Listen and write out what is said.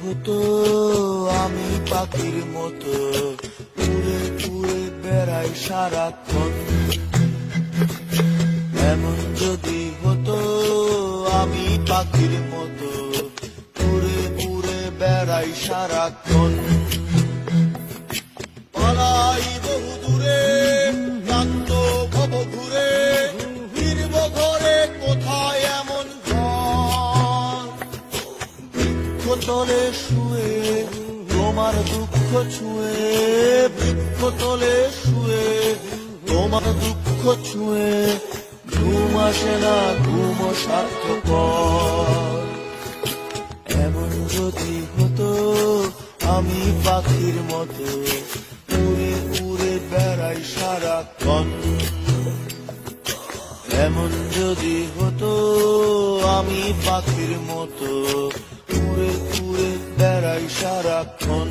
হতো আমি পাখির মতো উড়ে উড়ে বেড়াই সারাক্ষণ, এমন যদি হতো আমি পাখির মতো উড়ে উড়ে বেড়াই সারাক্ষণ। পালাই বহু দূরে ক্লান্ত ভব ঘুরে, ফিরব ঘরে কোথায় এমন ঘর, বৃক্ষতলে শুয়ে তোমার দুঃখ ছুঁয়ে, বৃক্ষতলে শুয়ে তোমার দুঃখ ছুঁয়ে, ঘুম আসে না ঘুম সার্থকর। এমন যদি হতো আমি পাখির মতো উড়ে উড়ে বেড়াই সারাক্ষণ, এমন যদি হতো আমি পাখির মতো উড়ে উড়ে বেড়াই সারাক্ষণ।